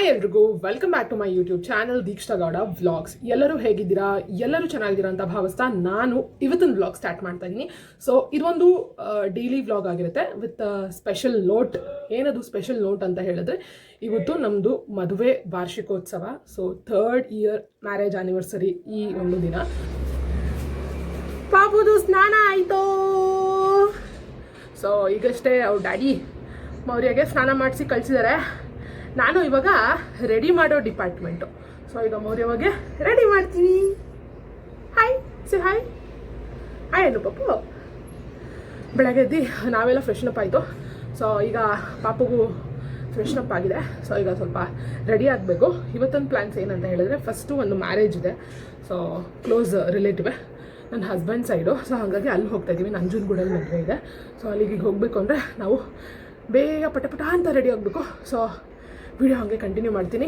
Hi ಎಲ್ರಿಗೂ welcome back to my YouTube channel Deeksha Gowda vlogs. ಎಲ್ಲರೂ ಹೇಗಿದ್ದೀರಾ? ಎಲ್ಲರೂ ಚೆನ್ನಾಗಿದ್ದೀರಾ ಅಂತ ಭಾವಿಸ್ತಾ ನಾನು ಇವತ್ತಿನ ವ್ಲಾಗ್ ಸ್ಟಾರ್ಟ್ ಮಾಡ್ತಾ ಇದ್ದೀನಿ. ಸೊ ಇದೊಂದು ಡೈಲಿ ವ್ಲಾಗ್ ಆಗಿರುತ್ತೆ ವಿತ್ ಸ್ಪೆಷಲ್ ನೋಟ್. ಏನದು ಸ್ಪೆಷಲ್ ನೋಟ್ ಅಂತ ಹೇಳಿದ್ರೆ, ಇವತ್ತು ನಮ್ಮದು ಮದುವೆ ವಾರ್ಷಿಕೋತ್ಸವ. So 3rd year marriage anniversary ಈ ಒಂದು ದಿನ. ಪಾಪುದು ಸ್ನಾನ ಆಯಿತು. ಸೊ ಈಗಷ್ಟೇ ಅವ್ರ ಡ್ಯಾಡಿ ಮೌರ್ಯಗೆ ಸ್ನಾನ ಮಾಡಿಸಿ ಕಳಿಸಿದ್ದಾರೆ. ನಾನು ಇವಾಗ ರೆಡಿ ಮಾಡೋ ಡಿಪಾರ್ಟ್ಮೆಂಟು. ಸೊ ಈಗ ಮೌರ್ಯವಾಗಿ ರೆಡಿ ಮಾಡ್ತೀನಿ. ಹಾಯ್ ಹಾಯ್ ಹಾಯ್ ಏನು ಪಾಪು. ಬೆಳಗ್ಗೆ ಎದ್ದು ನಾವೆಲ್ಲ ಫ್ರೆಶ್ನಪ್ ಆಯಿತು. ಸೊ ಈಗ ಪಾಪುಗೂ ಫ್ರೆಶ್ನಪ್ ಆಗಿದೆ. ಸೊ ಈಗ ಸ್ವಲ್ಪ ರೆಡಿ ಆಗಬೇಕು. ಇವತ್ತೊಂದು ಪ್ಲ್ಯಾನ್ಸ್ ಏನಂತ ಹೇಳಿದ್ರೆ, ಫಸ್ಟು ಒಂದು ಮ್ಯಾರೇಜ್ ಇದೆ. ಸೊ ಕ್ಲೋಸ್ ರಿಲೇಟಿವ್ ನನ್ನ ಹಸ್ಬೆಂಡ್ ಸೈಡು. ಸೊ ಹಾಗಾಗಿ ಅಲ್ಲಿ ಹೋಗ್ತಾಯಿದ್ದೀವಿ. ನಂಜನಗೂಡಲ್ಲಿ ಮದುವೆ ಇದೆ. ಸೊ ಅಲ್ಲಿಗೆ ಹೋಗಬೇಕು ಅಂದರೆ ನಾವು ಬೇಗ ಪಟ ಅಂತ ರೆಡಿ ಆಗಬೇಕು. ಸೊ ವಿಡಿಯೋ ಹಾಗೆ ಕಂಟಿನ್ಯೂ ಮಾಡ್ತೀನಿ.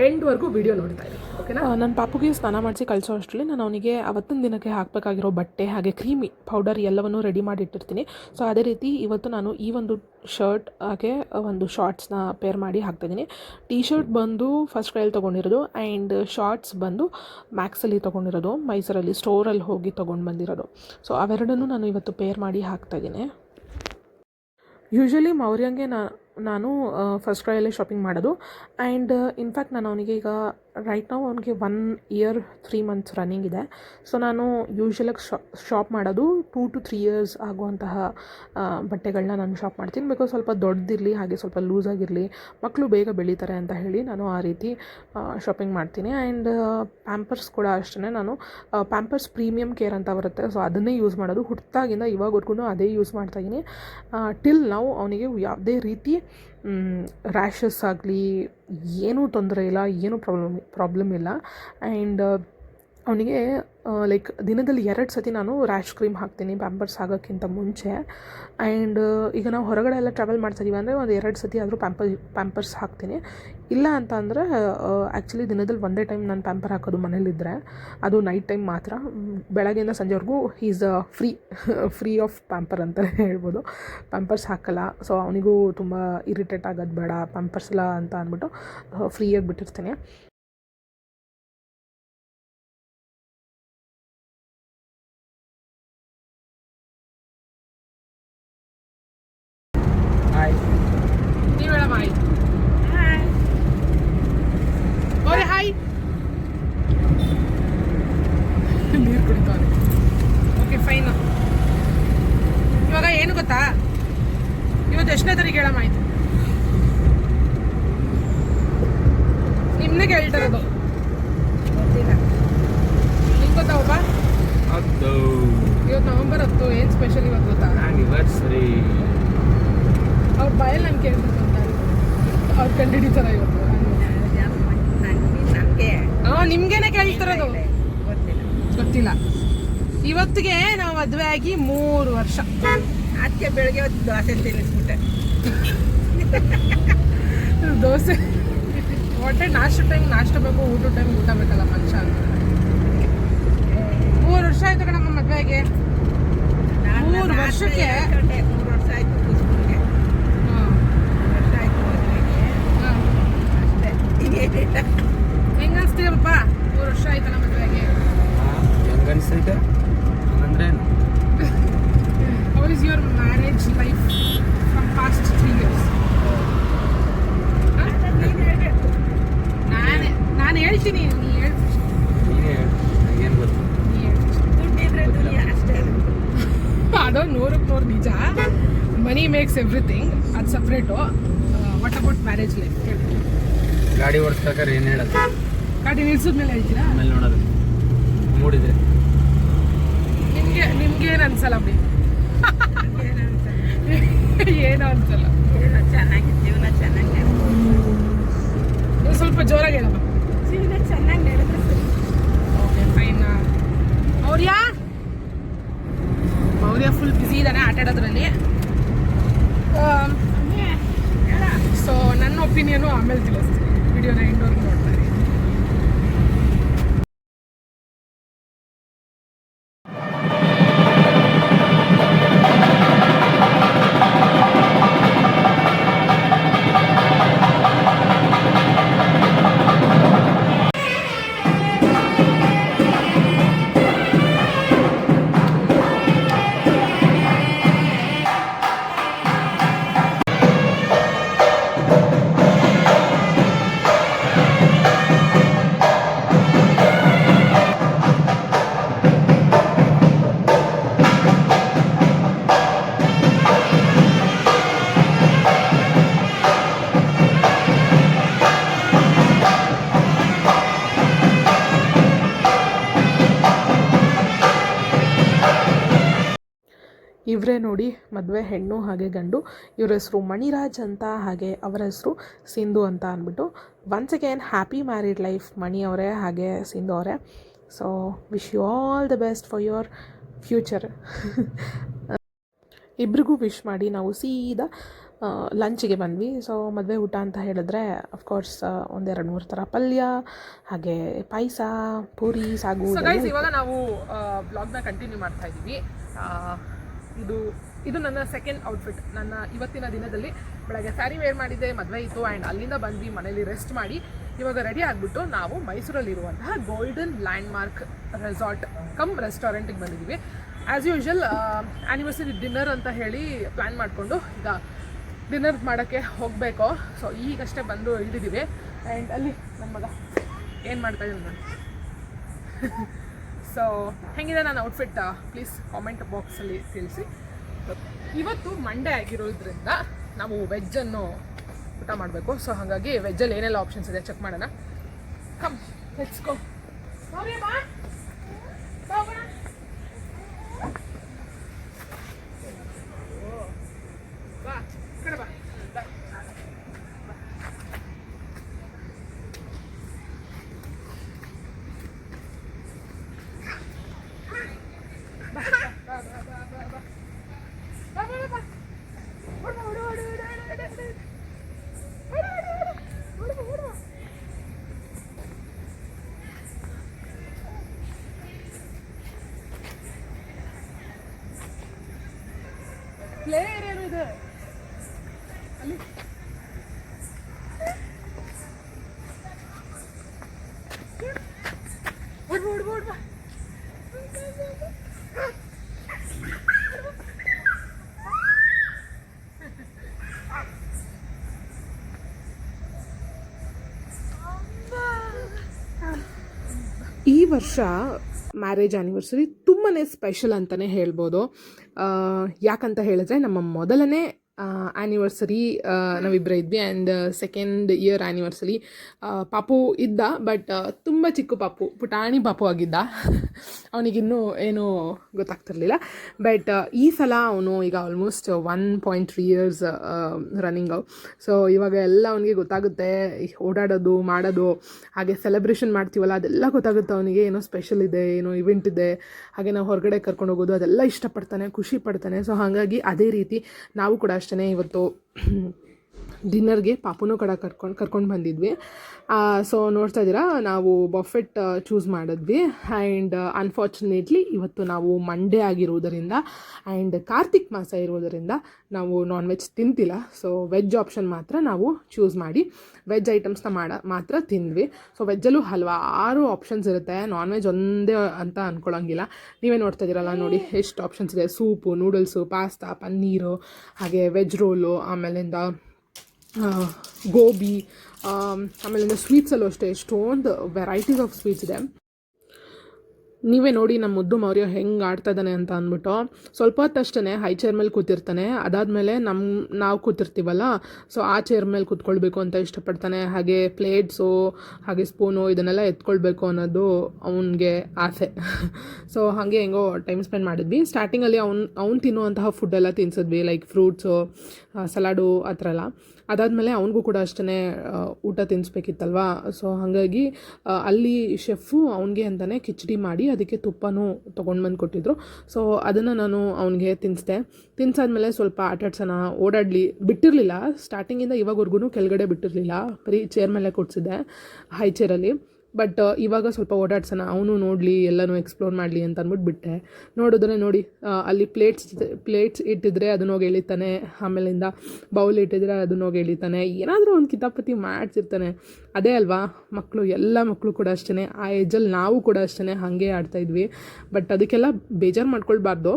ಎಂಡ್ವರೆಗೂ ವಿಡಿಯೋ ನೋಡ್ತಾ ಇದ್ದೀನಿ, ಓಕೆನಾ? ನನ್ನ ಪಾಪುಗೆ ಸ್ನಾನ ಮಾಡಿಸಿ ಕಳಿಸೋ ಅಷ್ಟರಲ್ಲಿ ನಾನು ಅವನಿಗೆ ಅವತ್ತಿನ ದಿನಕ್ಕೆ ಹಾಕಬೇಕಾಗಿರೋ ಬಟ್ಟೆ ಹಾಗೆ ಕ್ರೀಮಿ ಪೌಡರ್ ಎಲ್ಲವನ್ನೂ ರೆಡಿ ಮಾಡಿ ಇಟ್ಟಿರ್ತೀನಿ. ಸೊ ಅದೇ ರೀತಿ ಇವತ್ತು ನಾನು ಈ ಒಂದು ಶರ್ಟ್ ಹಾಗೆ ಒಂದು ಶಾರ್ಟ್ಸ್ನ ಪೇರ್ ಮಾಡಿ ಹಾಕ್ತಾಯಿದ್ದೀನಿ. ಟೀ ಶರ್ಟ್ ಬಂದು ಫಸ್ಟ್ ಕ್ರೈಯಲ್ಲಿ ತೊಗೊಂಡಿರೋದು ಆ್ಯಂಡ್ ಶಾರ್ಟ್ಸ್ ಬಂದು ಮ್ಯಾಕ್ಸಲ್ಲಿ ತೊಗೊಂಡಿರೋದು, ಮೈಸೂರಲ್ಲಿ ಸ್ಟೋರಲ್ಲಿ ಹೋಗಿ ತೊಗೊಂಡು ಬಂದಿರೋದು. ಸೊ ಅವೆರಡನ್ನೂ ನಾನು ಇವತ್ತು ಪೇರ್ ಮಾಡಿ ಹಾಕ್ತಾಯಿದ್ದೀನಿ. ಯೂಶ್ವಲಿ ಮೌರ್ಯಂಗೆ ನಾನು ಫಸ್ಟ್ ಕ್ರೈಯಲ್ಲೇ ಶಾಪಿಂಗ್ ಮಾಡೋದು. ಆ್ಯಂಡ್ ಇನ್ಫ್ಯಾಕ್ಟ್ ನಾನು ಅವನಿಗೆ ಈಗ ರೈಟ್ ನಾವು ಅವನಿಗೆ 1 year 3 months ರನ್ನಿಂಗ್ ಇದೆ. ಸೊ ನಾನು ಯೂಶ್ವಲಾಗಿ ಶಾಪ್ ಮಾಡೋದು 2 to 3 years ಆಗುವಂತಹ ಬಟ್ಟೆಗಳನ್ನ ನಾನು ಶಾಪ್ ಮಾಡ್ತೀನಿ. ಬಿಕಾಸ್ ಸ್ವಲ್ಪ ದೊಡ್ಡದಿರಲಿ ಹಾಗೆ ಸ್ವಲ್ಪ ಲೂಸಾಗಿರಲಿ, ಮಕ್ಕಳು ಬೇಗ ಬೆಳೀತಾರೆ ಅಂತ ಹೇಳಿ ನಾನು ಆ ರೀತಿ ಶಾಪಿಂಗ್ ಮಾಡ್ತೀನಿ. ಆ್ಯಂಡ್ ಪ್ಯಾಂಪರ್ಸ್ ಕೂಡ ಅಷ್ಟೇ. ನಾನು ಪ್ಯಾಂಪರ್ಸ್ ಪ್ರೀಮಿಯಮ್ ಕೇರ್ ಅಂತ ಬರುತ್ತೆ. ಸೊ ಅದನ್ನೇ ಯೂಸ್ ಮಾಡೋದು. ಹುಟ್ಟಾಗಿಂದ ಇವಾಗವರೆಗೂ ಅದೇ ಯೂಸ್ ಮಾಡ್ತಾಯಿದ್ದೀನಿ. ಟಿಲ್ ನಾವು ಅವನಿಗೆ ಯಾವುದೇ ರೀತಿ ರ್ಯಾಷಸ್ ಆಗಲಿ ಏನೂ ತೊಂದರೆ ಇಲ್ಲ, ಏನೂ ಪ್ರಾಬ್ಲಮ್ ಇಲ್ಲ. ಆ್ಯಂಡ್ ಅವನಿಗೆ ಲೈಕ್ ದಿನದಲ್ಲಿ 2 ಸತಿ ನಾನು ರ್ಯಾಶ್ ಕ್ರೀಮ್ ಹಾಕ್ತೀನಿ ಪ್ಯಾಂಪರ್ಸ್ ಆಗೋಕ್ಕಿಂತ ಮುಂಚೆ. ಆ್ಯಂಡ್ ಈಗ ನಾವು ಹೊರಗಡೆ ಎಲ್ಲ ಟ್ರಾವೆಲ್ ಮಾಡ್ತಾಯಿದ್ದೀವಿ ಅಂದರೆ ಒಂದು 2 ಸತಿ ಆದರೂ ಪ್ಯಾಂಪರ್ಸ್ ಹಾಕ್ತೀನಿ. ಇಲ್ಲ ಅಂತ ಅಂದರೆ ಆ್ಯಕ್ಚುಲಿ ದಿನದಲ್ಲಿ ಒಂದೇ ಟೈಮ್ ನಾನು ಪ್ಯಾಂಪರ್ ಹಾಕೋದು ಮನೇಲಿದ್ದರೆ, ಅದು ನೈಟ್ ಟೈಮ್ ಮಾತ್ರ. ಬೆಳಗ್ಗೆಯಿಂದ ಸಂಜೆವರೆಗೂ ಈಸ್ ಫ್ರೀ ಆಫ್ ಪ್ಯಾಂಪರ್ ಅಂತಲೇ ಹೇಳ್ಬೋದು. ಪ್ಯಾಂಪರ್ಸ್ ಹಾಕಲ್ಲ. ಸೊ ಅವನಿಗೂ ತುಂಬ ಇರಿಟೇಟ್ ಆಗೋದು ಬೇಡ ಪ್ಯಾಂಪರ್ಸ್ ಎಲ್ಲ ಅಂತ ಅಂದ್ಬಿಟ್ಟು ಫ್ರೀಯಾಗಿ ಬಿಟ್ಟಿರ್ತೀನಿ. ನೀರು ಕುಡಿತಾರೆ. Okay fine. ಇವಾಗ ಏನು ಗೊತ್ತಾ, ಇವತ್ತು ಎಷ್ಟನೇ ತಾರೀಕು ಹೇಳಮ್ಮ? ಆಯಿತು, ನಿಮ್ಮನ್ನೇ ಕೇಳ್ತಾರದು. ಗೊತ್ತಿಲ್ಲ ನಿಂಗೆ ಗೊತ್ತಾ ಒಬ್ಬ? ಇವತ್ತು November 10. ಏನು ಸ್ಪೆಷಲ್ ಇವತ್ತು ಗೊತ್ತಾ? ಆ್ಯನಿವರ್ಸರಿ. ಅವ್ರ ಬಾಯಲ್ಲಿ ನಾನು ಕೇಳ್ಬೇಕು ಅಂತ ಅವ್ರು ಕಂಡುಹಿಡಿತಾರ ಇವತ್ತು. ನಿಮ್ಗೇನೆ ಕೇಳ್ತಿರೋದು. ಗೊತ್ತಿಲ್ಲ. ಇವತ್ತಿಗೆ ನಾವು ಮದುವೆ ಆಗಿ 3 ವರ್ಷ. ಅದಕ್ಕೆ ಬೆಳಗ್ಗೆ ಹೊತ್ತು ದೋಸೆ ತಿನ್ನಿಸ್ಬಿಟ್ಟೆ. ದೋಸೆ ಹೊಟ್ಟೆ ನಾಷ್ಟ ಟೈಮ್ ನಾಷ್ಟ ಬೇಕು, ಊಟ ಟೈಮ್ ಊಟ ಬೇಕಲ್ಲ ಮನುಷ್ಯ. 3 ವರ್ಷ ಆಯ್ತು ಕಣಮ್ಮ ಮದುವೆಗೆ. 3 ವರ್ಷಕ್ಕೆ 3 ವರ್ಷ ಆಯ್ತು. ಹೆಂಗ ಅನ್ಸ್ತೀವಪ್ಪ? 3 ವರ್ಷ ಆಯ್ತಲ್ಲ ಮದುವೆಗೆ. ಹೆಂಗ ಅನ್ಸ್ತೈತೆ ಅಂದ್ರೆ, how is your marriage life from past 3 years? ನಾನು ಹೇಳ್ತೀನಿ, ನೀ ಹೇಳು. ಅದು 100ಕ್ಕೆ 100 ನಿಜ. ಮನಿ ಮೇಕ್ಸ್ ಎವ್ರಿಥಿಂಗ್, ಅದು separate. What about marriage life ಹೇಳಿ. ಗಾಡಿ ಓಡಿಸ್ಬೇಕಾದ್ರೆ ಏನು ಹೇಳೋದು? ಗಾಡಿ ನಿಲ್ಸಿದ್ಮೇಲೆ ಹೇಳ್ತೀರಾ? ಆಮೇಲೆ ನೋಡೋದು ಮೂಡಿದ್ರೆ. ನಿಮ್ಗೆ ಏನು ಅನ್ಸಲ್ಲ ಬಿಡಿ. ಏನೋ ಅನ್ಸಲ್ಲ. ಚೆನ್ನಾಗಿ ಜೀವನ ಚೆನ್ನಾಗಿ ಸ್ವಲ್ಪ ಜೋರಾಗಿ ಹೇಳಮ್ಮ. ಜೀವನ ಚೆನ್ನಾಗಿ ನಡೆದ್ರೆ ಸರಿ. Okay fine. Maurya full busy ಇದ್ದಾನೆ ಆಟ ಆಡೋದ್ರಲ್ಲಿ. ಸೊ ನನ್ನ ಒಪಿನಿಯನು ಆಮೇಲೆ ತಿಳಿಸ್ತೀನಿ. ವಿಡಿಯೋನ ಎಂಡ್ವರೆಗೂ ನೋಡ್ತಾ ಇರಿ. ಇವರೇ ನೋಡಿ ಮದುವೆ ಹೆಣ್ಣು ಹಾಗೆ ಗಂಡು. ಇವ್ರ ಹೆಸರು ಮಣಿರಾಜ್ ಅಂತ, ಹಾಗೆ ಅವರ ಹೆಸರು ಸಿಂಧು ಅಂತ ಅಂದ್ಬಿಟ್ಟು. Once again happy married life Mani ಅವರೇ ಹಾಗೆ ಸಿಂಧು ಅವರೇ. So wish you all the best for your future. ಇಬ್ರಿಗೂ ವಿಶ್ ಮಾಡಿ ನಾವು ಸೀದಾ ಲಂಚಿಗೆ ಬಂದ್ವಿ. ಸೊ ಮದುವೆ ಊಟ ಅಂತ ಹೇಳಿದ್ರೆ ಅಫ್ಕೋರ್ಸ್ 1-2-3 ಥರ ಪಲ್ಯ, ಹಾಗೆ ಪಾಯಸ, ಪೂರಿ, ಸಾಗು. ಇವಾಗ ನಾವು ಬ್ಲಾಗ್ನ ಕಂಟಿನ್ಯೂ ಮಾಡ್ತಾ ಇದ್ದೀವಿ. ಇದು ನನ್ನ ಸೆಕೆಂಡ್ ಔಟ್ಫಿಟ್. ನನ್ನ ಇವತ್ತಿನ ದಿನದಲ್ಲಿ ಬೆಳಗ್ಗೆ ಸ್ಯಾರಿ ವೇರ್ ಮಾಡಿದ್ದೆ, ಮದುವೆ ಇತ್ತು, ಆ್ಯಂಡ್ ಅಲ್ಲಿಂದ ಬಂದ್ವಿ ಮನೇಲಿ ರೆಸ್ಟ್ ಮಾಡಿ. ಇವಾಗ ರೆಡಿ ಆಗಿಬಿಟ್ಟು ನಾವು ಮೈಸೂರಲ್ಲಿರುವಂತಹ ಗೋಲ್ಡನ್ ಲ್ಯಾಂಡ್ಮಾರ್ಕ್ ರೆಸಾರ್ಟ್ ಕಮ್ ರೆಸ್ಟೋರೆಂಟಿಗೆ ಬಂದಿದ್ದೀವಿ. ಆ್ಯಸ್ ಯೂಶ್ವಲ್ ಆ್ಯನಿವರ್ಸರಿ ಡಿನ್ನರ್ ಅಂತ ಹೇಳಿ ಪ್ಲ್ಯಾನ್ ಮಾಡಿಕೊಂಡು ಈಗ ಡಿನ್ನರ್ ಮಾಡೋಕ್ಕೆ ಹೋಗಬೇಕು. ಸೊ ಈಗಷ್ಟೇ ಬಂದು ಇಳಿದಿದ್ದೀವಿ. ಆ್ಯಂಡ್ ಅಲ್ಲಿ ನನ್ನ ಮಗ ಏನು ಮಾಡ್ತಾಯಿದ್ದೀನಿ ನಾನು. ಸೊ ಹೆಂಗಿದೆ ನನ್ನ ಔಟ್ಫಿಟ್ ಪ್ಲೀಸ್ ಕಾಮೆಂಟ್ ಬಾಕ್ಸಲ್ಲಿ ತಿಳಿಸಿ. ಇವತ್ತು ಮಂಡೇ ಆಗಿರೋದ್ರಿಂದ ನಾವು ವೆಜ್ಜನ್ನು ಊಟ ಮಾಡಬೇಕು. ಸೊ ಹಾಗಾಗಿ ವೆಜ್ಜಲ್ಲಿ ಏನೆಲ್ಲ ಆಪ್ಷನ್ಸ್ ಇದೆ ಚೆಕ್ ಮಾಡೋಣ. Come let's go. ಪ್ಲೇ ಏರಿಯಾನು ಇದೆ ಅಲ್ಲಿ. ಈ ವರ್ಷ ಮ್ಯಾರೇಜ್ ಆ್ಯನಿವರ್ಸರಿ ತುಂಬಾ ಸ್ಪೆಷಲ್ ಅಂತಲೇ ಹೇಳ್ಬೋದು. ಯಾಕಂತ ಹೇಳಿದ್ರೆ ನಮ್ಮ ಮೊದಲನೇ ಆ್ಯನಿವರ್ಸರಿ ನಾವಿಬ್ಬರೇ ಇದ್ವಿ. ಆ್ಯಂಡ್ ಸೆಕೆಂಡ್ ಇಯರ್ ಆ್ಯನಿವರ್ಸರಿ ಪಾಪು ಇದ್ದ, ಬಟ್ ತುಂಬ ಚಿಕ್ಕ ಪಾಪು, ಪುಟಾಣಿ ಪಾಪು ಆಗಿದ್ದ. ಅವನಿಗಿನ್ನೂ ಏನೂ ಗೊತ್ತಾಗ್ತಿರ್ಲಿಲ್ಲ. ಬಟ್ ಈ ಸಲ ಅವನು ಈಗ ಆಲ್ಮೋಸ್ಟ್ 1.3 ಇಯರ್ಸ್ ರನ್ನಿಂಗು. ಸೊ ಇವಾಗ ಎಲ್ಲ ಅವನಿಗೆ ಗೊತ್ತಾಗುತ್ತೆ, ಓಡಾಡೋದು ಮಾಡೋದು, ಹಾಗೆ ಸೆಲೆಬ್ರೇಷನ್ ಮಾಡ್ತೀವಲ್ಲ ಅದೆಲ್ಲ ಗೊತ್ತಾಗುತ್ತೆ ಅವನಿಗೆ. ಏನೋ ಸ್ಪೆಷಲ್ ಇದೆ, ಏನೋ ಇವೆಂಟ್ ಇದೆ, ಹಾಗೆ ನಾವು ಹೊರಗಡೆ ಕರ್ಕೊಂಡು ಹೋಗೋದು ಅದೆಲ್ಲ ಇಷ್ಟಪಡ್ತಾನೆ, ಖುಷಿ ಪಡ್ತಾನೆ. ಸೊ ಹಾಗಾಗಿ ಅದೇ ರೀತಿ ನಾವು ಕೂಡ ಅಷ್ಟೇ ಇವತ್ತು ಡಿನ್ನರ್ಗೆ ಪಾಪುನೂ ಕೂಡ ಕರ್ಕೊಂಡು ಬಂದಿದ್ವಿ. ಸೊ ನೋಡ್ತಾ ಇದ್ದೀರಾ, ನಾವು ಬಫೆಟ್ ಚೂಸ್ ಮಾಡಿದ್ವಿ. ಆ್ಯಂಡ್ ಅನ್ಫಾರ್ಚುನೇಟ್ಲಿ ಇವತ್ತು ನಾವು ಮಂಡೇ ಆಗಿರೋದರಿಂದ ಆ್ಯಂಡ್ ಕಾರ್ತಿಕ್ ಮಾಸ ಇರೋದರಿಂದ ನಾವು ನಾನ್ ವೆಜ್ ತಿಂತಿಲ್ಲ. ಸೊ ವೆಜ್ ಆಪ್ಷನ್ ಮಾತ್ರ ನಾವು ಚೂಸ್ ಮಾಡಿ ವೆಜ್ ಐಟಮ್ಸ್ನ ಮಾತ್ರ ತಿಂದ್ವಿ. ಸೊ ವೆಜ್ಜಲ್ಲೂ ಹಲವಾರು ಆಪ್ಷನ್ಸ್ ಇರುತ್ತೆ, ನಾನ್ ವೆಜ್ ಒಂದೇ ಅಂತ ಅಂದ್ಕೊಳ್ಳೋಂಗಿಲ್ಲ. ನೀವೇ ನೋಡ್ತಾ ಇದ್ದೀರಲ್ಲ, ನೋಡಿ ಎಷ್ಟು ಆಪ್ಷನ್ಸ್ ಇದೆ. ಸೂಪು, ನೂಡಲ್ಸು, ಪಾಸ್ತಾ, ಪನ್ನೀರು, ಹಾಗೆ ವೆಜ್ ರೋಲು, ಆಮೇಲಿಂದ ಗೋಬಿ, ಆಮೇಲಿಂದ ಸ್ವೀಟ್ಸಲ್ಲೂ ಅಷ್ಟೇ ಎಷ್ಟೊಂದು ವೆರೈಟೀಸ್ ಆಫ್ ಸ್ವೀಟ್ಸ್ ಇದೆ. ನೀವೇ ನೋಡಿ ನಮ್ಮ ಮುದ್ದು ಮೌರ್ಯ ಹೆಂಗೆ ಆಡ್ತಾ ಇದ್ದಾನೆ ಅಂತ ಅಂದ್ಬಿಟ್ಟು. ಸ್ವಲ್ಪ ಹೊತ್ತಷ್ಟೇ ಹೈ ಚೇರ್ ಮೇಲೆ ಕೂತಿರ್ತಾನೆ, ಅದಾದಮೇಲೆ ನಾವು ಕೂತಿರ್ತೀವಲ್ಲ, ಸೊ ಆ ಚೇರ್ ಮೇಲೆ ಕೂತ್ಕೊಳ್ಬೇಕು ಅಂತ ಇಷ್ಟಪಡ್ತಾನೆ. ಹಾಗೆ ಪ್ಲೇಟ್ಸು, ಹಾಗೆ ಸ್ಪೂನು ಇದನ್ನೆಲ್ಲ ಎತ್ಕೊಳ್ಬೇಕು ಅನ್ನೋದು ಅವನಿಗೆ ಆಸೆ. ಸೊ ಹಾಗೆ ಹೆಂಗೋ ಟೈಮ್ ಸ್ಪೆಂಡ್ ಮಾಡಿದ್ವಿ. ಸ್ಟಾರ್ಟಿಂಗಲ್ಲಿ ಅವ್ನು ತಿನ್ನುವಂತಹ ಫುಡ್ಡೆಲ್ಲ ತಿನ್ಸಿದ್ವಿ, ಲೈಕ್ ಫ್ರೂಟ್ಸು, ಸಲಾಡು ಆ ಥರ ಎಲ್ಲ. ಅದಾದಮೇಲೆ ಅವನಿಗೂ ಕೂಡ ಅಷ್ಟೇ ಊಟ ತಿನ್ನಿಸ್ಬೇಕಿತ್ತಲ್ವ. ಸೊ ಹಾಗಾಗಿ ಅಲ್ಲಿ ಶೆಫು ಅವನಿಗೆ ಅಂತಲೇ ಕಿಚಡಿ ಮಾಡಿ ಅದಕ್ಕೆ ತುಪ್ಪನೂ ತೊಗೊಂಡು ಕೊಟ್ಟಿದ್ರು. ಸೊ ಅದನ್ನು ನಾನು ಅವನಿಗೆ ತಿನ್ಸಾದ್ಮೇಲೆ ಸ್ವಲ್ಪ ಆಟಾಡ್ಸೋಣ, ಓಡಾಡಲಿ ಬಿಟ್ಟಿರಲಿಲ್ಲ. ಸ್ಟಾರ್ಟಿಂಗಿಂದ ಇವಾಗವರೆಗೂ ಕೆಳಗಡೆ ಬಿಟ್ಟಿರಲಿಲ್ಲ, ಬರೀ ಚೇರ್ ಮೇಲೆ ಕೊಡ್ಸಿದ್ದೆ, ಹೈ ಚೇರಲ್ಲಿ. ಬಟ್ ಇವಾಗ ಸ್ವಲ್ಪ ಓಡಾಡ್ಸೋಣ, ಅವನು ನೋಡಲಿ, ಎಲ್ಲನೂ ಎಕ್ಸ್ಪ್ಲೋರ್ ಮಾಡಲಿ ಅಂತ ಅಂದ್ಬಿಟ್ಟು ಬಿಟ್ಟೆ. ನೋಡಿದ್ರೆ ನೋಡಿ, ಅಲ್ಲಿ ಪ್ಲೇಟ್ಸ್ ಇಟ್ಟಿದ್ರೆ ಅದನ್ನ ಹೋಗಿ ಎಳಿತಾನೆ, ಆಮೇಲಿಂದ ಬೌಲ್ ಇಟ್ಟಿದ್ರೆ ಅದನ್ನ ಹೋಗಿ ಎಳಿತಾನೆ, ಏನಾದರೂ ಒಂದು ಕಿತಾಪತಿ ಮಾಡ್ತಿರ್ತಾನೆ. ಅದೇ ಅಲ್ವಾ ಮಕ್ಕಳು, ಎಲ್ಲ ಮಕ್ಕಳು ಕೂಡ ಅಷ್ಟೇ. ಆ ಏಜಲ್ಲಿ ನಾವು ಕೂಡ ಅಷ್ಟೇ ಹಾಗೆ ಆಡ್ತಾಯಿದ್ವಿ. ಬಟ್ ಅದಕ್ಕೆಲ್ಲ ಬೇಜಾರು ಮಾಡ್ಕೊಳ್ಬಾರ್ದು.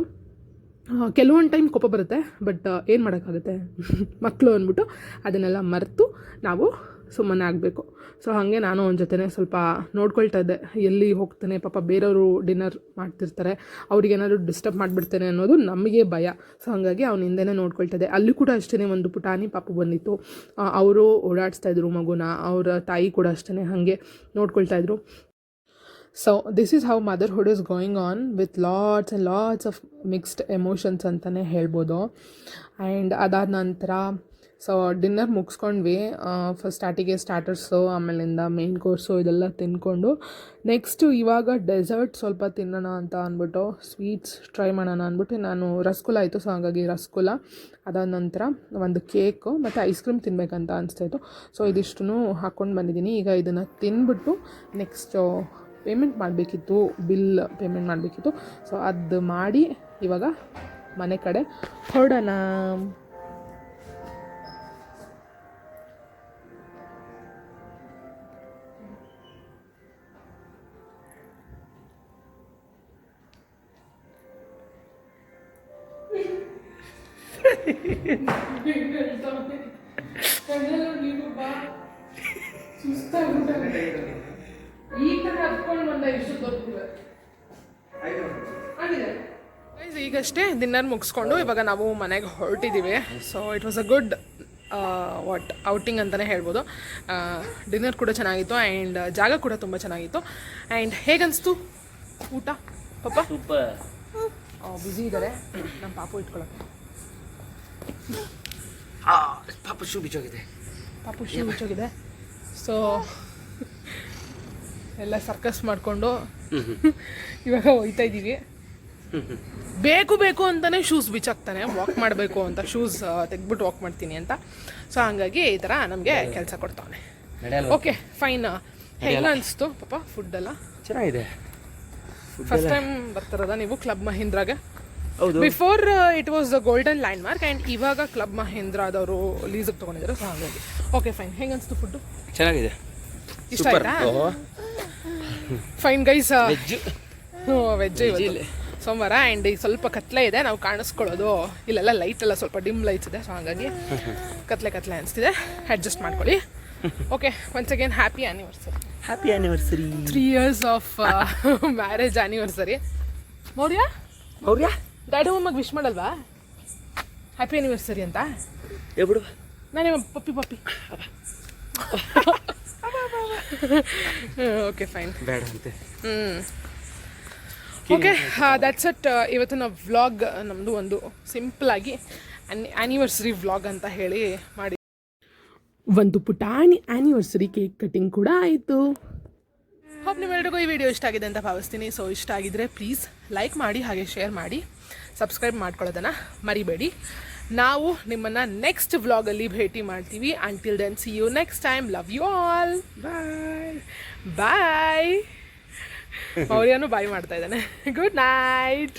ಕೆಲವೊಂದು ಟೈಮ್ ಕೋಪ ಬರುತ್ತೆ, ಬಟ್ ಏನು ಮಾಡೋಕ್ಕಾಗುತ್ತೆ, ಮಕ್ಕಳು ಅಂದ್ಬಿಟ್ಟು ಅದನ್ನೆಲ್ಲ ಮರೆತು ನಾವು ಸುಮ್ಮನೆ ಆಗಬೇಕು. ಸೊ ಹಾಗೆ ನಾನು ಅವನ ಜೊತೆ ಸ್ವಲ್ಪ ನೋಡ್ಕೊಳ್ತಾ ಇದ್ದೆ, ಎಲ್ಲಿ ಹೋಗ್ತಾನೆ ಪಾಪ, ಬೇರೆಯವರು ಡಿನ್ನರ್ ಮಾಡ್ತಿರ್ತಾರೆ, ಅವ್ರಿಗೇನಾದ್ರು ಡಿಸ್ಟರ್ಬ್ ಮಾಡಿಬಿಡ್ತಾನೆ ಅನ್ನೋದು ನಮಗೆ ಭಯ. ಸೊ ಹಾಗಾಗಿ ಅವನ ಹಿಂದೆನೇ ನೋಡ್ಕೊಳ್ತಾ ಇದ್ದೆ. ಅಲ್ಲಿ ಕೂಡ ಅಷ್ಟೇ ಒಂದು ಪುಟಾಣಿ ಪಾಪು ಬಂದಿತ್ತು, ಅವರು ಓಡಾಡಿಸ್ತಾಯಿದ್ರು ಮಗುನ, ಅವರ ತಾಯಿ ಕೂಡ ಅಷ್ಟೇ ಹಾಗೆ ನೋಡ್ಕೊಳ್ತಾಯಿದ್ರು. So this is how motherhood is going on with lots and lots of mixed emotions ಅಂತಲೇ ಹೇಳ್ಬೋದು. ಆ್ಯಂಡ್ ಅದಾದ ನಂತರ ಸೊ ಡಿನ್ನರ್ ಮುಗಿಸ್ಕೊಂಡ್ವಿ. ಫಸ್ಟ್ ಸ್ಟಾರ್ಟರ್ಸು, ಆಮೇಲಿಂದ ಮೇನ್ ಕೋರ್ಸು ಇದೆಲ್ಲ ತಿಂದ್ಕೊಂಡು ನೆಕ್ಸ್ಟು ಇವಾಗ ಡೆಸರ್ಟ್ ಸ್ವಲ್ಪ ತಿನ್ನೋಣ ಅಂತ ಅಂದ್ಬಿಟ್ಟು, ಸ್ವೀಟ್ಸ್ ಟ್ರೈ ಮಾಡೋಣ ಅಂದ್ಬಿಟ್ಟು ನಾನು ರಸಗುಲ್ಲ ಆಯಿತು. ಸೊ ಹಾಗಾಗಿ ರಸಗುಲ್ಲ, ಅದಾದ ನಂತರ ಒಂದು ಕೇಕು ಮತ್ತು ಐಸ್ ಕ್ರೀಮ್ ತಿನ್ನಬೇಕಂತ ಅನಿಸ್ತಾಯಿತ್ತು. ಸೊ ಇದಿಷ್ಟೂ ಹಾಕ್ಕೊಂಡು ಬಂದಿದ್ದೀನಿ. ಈಗ ಇದನ್ನು ತಿಂದ್ಬಿಟ್ಟು ನೆಕ್ಸ್ಟು ಪೇಮೆಂಟ್ ಮಾಡಬೇಕಿತ್ತು, ಬಿಲ್ ಪೇಮೆಂಟ್ ಮಾಡಬೇಕಿತ್ತು. ಸೊ ಅದು ಮಾಡಿ ಇವಾಗ ಮನೆ ಕಡೆ ಹೊರಡೋಣ. ಈಗಷ್ಟೇ ಡಿನ್ನರ್ ಮುಗಿಸ್ಕೊಂಡು ಇವಾಗ ನಾವು ಮನೆಗೆ ಹೊರಟಿದ್ದೀವಿ. So it was a good outing ಅಂತಲೇ ಹೇಳ್ಬೋದು. ಡಿನ್ನರ್ ಕೂಡ ಚೆನ್ನಾಗಿತ್ತು ಆ್ಯಂಡ್ ಜಾಗ ಕೂಡ ತುಂಬ ಚೆನ್ನಾಗಿತ್ತು. ಆ್ಯಂಡ್ ಹೇಗನ್ನಿಸ್ತು ಊಟ ಪಾಪ? ಸೂಪರ್. ಬ್ಯುಸಿ ಇದ್ದಾರೆ ನಮ್ಮ ಪಾಪು ಇಟ್ಕೊಳ್ಳೋಕೆ. ಪಾಪು ಶೂ ಬಿಚ್ಚೋಗಿದೆ. ಸೊ ಎಲ್ಲ ಸರ್ಕಸ್ ಮಾಡಿಕೊಂಡು ಇವಾಗ ಹೋಗ್ತಾ ಇದ್ದೀವಿ. ಬೇಕು ಅಂತಲೇ ಶೂಸ್ ಬಿಚ್ಚಾಕ್ತಾನೆ, ವಾಕ್ ಮಾಡಬೇಕು ಅಂತ ಶೂಸ್ ತೆಗ್ಬಿಟ್ಟು ವಾಕ್ ಮಾಡ್ತೀನಿ ಅಂತ. ಸೊ ಹಂಗಾಗಿ ಈ ಥರ ನಮಗೆ ಕೆಲಸ ಕೊಡ್ತಾನೆ. Okay fine. ಹೆಂಗ ಅನಿಸ್ತು ಪಾಪ ಫುಡ್ಡೆಲ್ಲ? ಚೆನ್ನಾಗಿದೆ. ಫಸ್ಟ್ ಟೈಮ್ ಬರ್ತಾರದ ನೀವು ಕ್ಲಬ್ ಮಹೀಂದ್ರಾಗೆ? ಹೌದು. Before it was the golden land mark and ಇವಾಗ ಕ್ಲಬ್ ಮಹೀಂದ್ರಾದವರು ಲೀಸಿಗೆ ತೊಗೊಂಡಿದ್ದಾರೆ. ಸೊ ಹಾಗಾಗಿ ಓಕೆ ಫೈನ್. ಹೆಂಗೆ ಅನಿಸ್ತು ಫುಡ್ಡು? ಚೆನ್ನಾಗಿದೆ. ಇಷ್ಟ ಆಯ್ತಾ? Fine guys. ವೆಜ್ ಇವತ್ತು ಸೋಮವಾರ ಆ್ಯಂಡ್ ಈಗ ಸ್ವಲ್ಪ ಕತ್ಲೆ ಇದೆ, ನಾವು ಕಾಣಿಸ್ಕೊಳ್ಳೋದು ಇಲ್ಲೆಲ್ಲ ಲೈಟ್ ಎಲ್ಲ ಸ್ವಲ್ಪ ಡಿಮ್ ಲೈಟ್ಸ್ ಇದೆ. ಸೊ ಹಾಗಾಗಿ ಕತ್ಲೆ ಅನಿಸ್ತಿದೆ, ಅಡ್ಜಸ್ಟ್ ಮಾಡ್ಕೊಳ್ಳಿ. Okay once again happy anniversary. 3 years of marriage anniversary. Maurya daddy ಮಮ್ಮಗೆ ವಿಶ್ ಮಾಡಲ್ವಾ ಹ್ಯಾಪಿ ಆ್ಯನಿವರ್ಸರಿ ಅಂತ? ಬಿಡು, ನಾನೇ ಪಪ್ಪಿ. ಓಕೆ ಫೈನ್, ಬೇಡ ಅಂತೆ. Okay that's it. ಇವತ್ತಿನ ವ್ಲಾಗ್ ನಮ್ಮದು ಒಂದು ಸಿಂಪಲಾಗಿ ಆ್ಯನಿವರ್ಸರಿ ವ್ಲಾಗ್ ಅಂತ ಹೇಳಿ ಮಾಡಿ. ಒಂದು ಪುಟಾಣಿ ಆ್ಯನಿವರ್ಸರಿ ಕೇಕ್ ಕಟಿಂಗ್ ಕೂಡ ಆಯಿತು. ಹೋಪ್ ನಿಮ್ಮೆಲ್ರಿಗೂ ಈ ವಿಡಿಯೋ ಇಷ್ಟ ಆಗಿದೆ ಅಂತ ಭಾವಿಸ್ತೀನಿ. ಸೊ ಇಷ್ಟ ಆಗಿದ್ರೆ ಪ್ಲೀಸ್ ಲೈಕ್ ಮಾಡಿ, ಹಾಗೆ ಶೇರ್ ಮಾಡಿ, ಸಬ್ಸ್ಕ್ರೈಬ್ ಮಾಡ್ಕೊಳ್ಳೋದನ್ನು ಮರಿಬೇಡಿ. ನಾವು ನಿಮ್ಮನ್ನು ನೆಕ್ಸ್ಟ್ ವ್ಲಾಗಲ್ಲಿ ಭೇಟಿ ಮಾಡ್ತೀವಿ. Until then see you next time. Love you all. Bye. ಮೌರ್ಯನೂ ಬಾಯ್ ಮಾಡ್ತಾ ಇದ್ದಾನೆ. Good night.